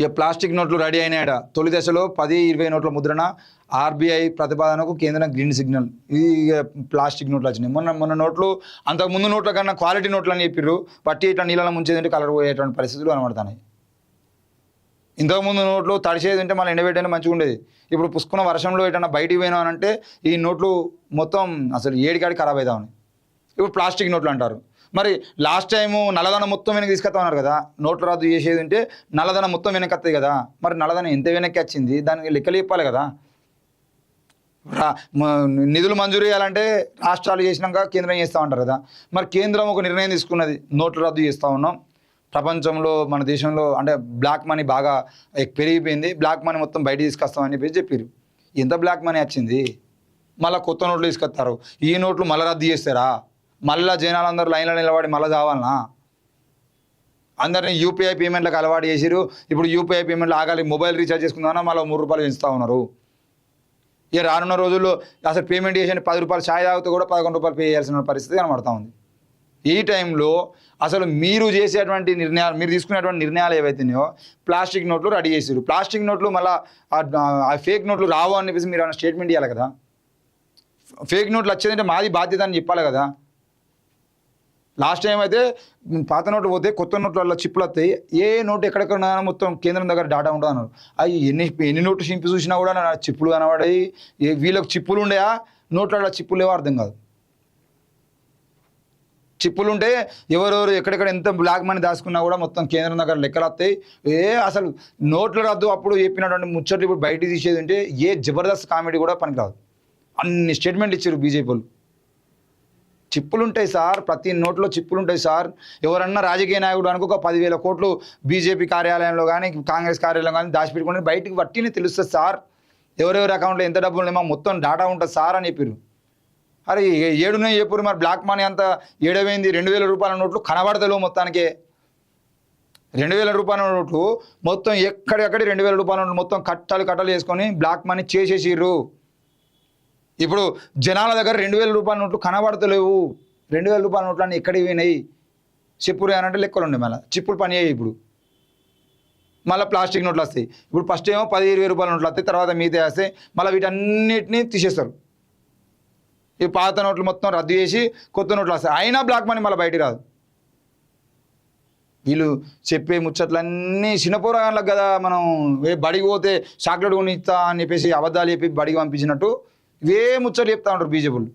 ఇక ప్లాస్టిక్ నోట్లు రెడీ అయినాయట. తొలి దశలో 10, 20 నోట్ల ముద్రణ, ఆర్బీఐ ప్రతిపాదనకు కేంద్రం గ్రీన్ సిగ్నల్. ఇది ప్లాస్టిక్ నోట్లు వచ్చినాయి. మొన్న నోట్లు అంతకు ముందు నోట్ల కన్నా క్వాలిటీ నోట్లు అని చెప్పిర్రు. పట్టి ఇట్లా నీళ్ళలో ముంచేదంటే కలర్ పోయేటువంటి పరిస్థితులు కనబడుతున్నాయి. ఇంతకుముందు నోట్లు తడిసేది ఉంటే మళ్ళీ ఎండబెట్టేది మంచిగా ఉండేది. ఇప్పుడు పుష్కున్న వర్షంలో ఎటన్నా బయటికి పోయినా అంటే ఈ నోట్లు మొత్తం అసలు ఏడికాడికి ఖరాబ్ అవుతా ఉన్నాయి. ఇప్పుడు ప్లాస్టిక్ నోట్లు అంటారు. మరి లాస్ట్ టైము నల్లధనం మొత్తం వెనక్కి తీసుకొస్తామన్నారు కదా. నోట్లు రద్దు చేసేది ఉంటే నల్లధనం మొత్తం వెనక్కి వస్తుంది కదా. మరి నల్లధనం ఎంత వెనక్కి వచ్చింది దానికి లెక్కలు చెప్పాలి కదా. నిధులు మంజూరు చేయాలంటే రాష్ట్రాలు చేసినాక కేంద్రం చేస్తూ ఉంటారు కదా. మరి కేంద్రం ఒక నిర్ణయం తీసుకున్నది, నోట్లు రద్దు చేస్తూ ఉన్నాం. ప్రపంచంలో మన దేశంలో అంటే బ్లాక్ మనీ బాగా పెరిగిపోయింది, బ్లాక్ మనీ మొత్తం బయట తీసుకొస్తామని చెప్పేసి చెప్పారు. ఎంత బ్లాక్ మనీ వచ్చింది? మళ్ళీ కొత్త నోట్లు తీసుకొస్తారు. ఈ నోట్లు మళ్ళీ రద్దు చేస్తారా? మళ్ళీ జనాలందరూ లైన్లో నిలబడి మళ్ళీ కావాలనా? అందరినీ యూపీఐ పేమెంట్లకు అలవాటు చేసిరు. ఇప్పుడు యూపీఐ పేమెంట్లు ఆగాలి, మొబైల్ రీఛార్జ్ చేసుకుందామన్నా మళ్ళీ 3 రూపాయలు పెంచుతూ ఉన్నారు. ఇక రానున్న రోజుల్లో అసలు పేమెంట్ చేసిన 10 రూపాయలు ఛాయ్ తాగితే కూడా 11 రూపాయలు పే చేయాల్సిన పరిస్థితి కనబడతా ఉంది. ఈ టైంలో అసలు మీరు చేసేటువంటి నిర్ణయాలు, మీరు తీసుకునేటువంటి నిర్ణయాలు ఏవైతున్నాయో ప్లాస్టిక్ నోట్లు రెడీ చేసారు. ప్లాస్టిక్ నోట్లు మళ్ళీ ఆ ఫేక్ నోట్లు రావు అని చెప్పేసి మీరు ఏమైనా స్టేట్మెంట్ ఇవ్వాలి కదా. ఫేక్ నోట్లు వచ్చేదంటే మాది బాధ్యత అని చెప్పాలి కదా. లాస్ట్ టైం అయితే పాత నోట్లు పోతే కొత్త నోట్ల చిప్పులు వస్తాయి. ఏ నోటు ఎక్కడెక్కడ మొత్తం కేంద్రం దగ్గర డాటా ఉంటుంది అన్నారు. అవి ఎన్ని నోట్లు చింపి చూసినా కూడా నా చిప్పులు కనబడాయి. వీళ్ళకి చిప్పులు ఉండేయా, నోట్ల చిప్పులు ఏవో అర్థం కాదు. చిప్పులు ఉంటే ఎవరెవరు ఎక్కడెక్కడ ఎంత బ్లాక్ మనీ దాచుకున్నా కూడా మొత్తం కేంద్రం దగ్గర లెక్కలు వస్తాయి. అసలు నోట్ల రద్దు అప్పుడు చెప్పినటువంటి ముచ్చట్లు ఇప్పుడు బయట తీసేది ఉంటే ఏ జబర్దస్త్ కామెడీ కూడా పనికిరాదు. అన్ని స్టేట్మెంట్లు ఇచ్చారు బీజేపీ వాళ్ళు. చిప్పులు ఉంటాయి సార్, ప్రతి నోట్లో చిప్పులు ఉంటాయి సార్. ఎవరన్నా రాజకీయ నాయకుడు అనుకో 10,000 కోట్లు బీజేపీ కార్యాలయంలో కానీ కాంగ్రెస్ కార్యాలయంలో కానీ దాచిపెట్టుకుని బయటికి వట్టినే తెలుస్తుంది సార్. ఎవరెవరి అకౌంట్లో ఎంత డబ్బులు ఉన్నాయో మొత్తం డాటా ఉంటుంది సార్ అని చెప్పారు. అరే ఏడునే చెప్పారు. మరి బ్లాక్ మనీ అంతా ఏడవైంది. 2,000 రూపాయల నోట్లు కనబడతలేవు మొత్తానికే. 2,000 రూపాయల నోట్లు మొత్తం ఎక్కడెక్కడి 2,000 రూపాయల నోట్లు మొత్తం కట్టలు చేసుకొని బ్లాక్ మనీ చేసేసిర్రు. ఇప్పుడు జనాల దగ్గర 2,000 రూపాయల నోట్లు కనబడతలేవు. 2,000 రూపాయల నోట్లు అన్నీ ఎక్కడికి పోయినాయి చెప్పురు అని అంటే లెక్కలు ఉండే. మళ్ళీ చిప్పులు పని అయ్యాయి. ఇప్పుడు మళ్ళీ ప్లాస్టిక్ నోట్లు వస్తాయి. ఇప్పుడు ఫస్ట్ ఏమో 10, 20 రూపాయల నోట్లు వస్తాయి, తర్వాత మిగతా వస్తాయి. మళ్ళీ వీటన్నిటినీ తీసేస్తారు. ఈ పాత నోట్లు మొత్తం రద్దు చేసి కొత్త నోట్లు వస్తాయి. అయినా బ్లాక్ మనీ మళ్ళీ బయటికి రాదు. వీళ్ళు చెప్పే ముచ్చట్లన్నీ చిన్నపోరగాళ్ళకి కదా. మనం బడికి పోతే చాక్లెట్ కొని ఇస్తా అని చెప్పేసి అబద్ధాలు చెప్పి బడికి పంపించినట్టు ఇవే ముచ్చట్లు చెప్తా ఉంటారు బీజేపీలు.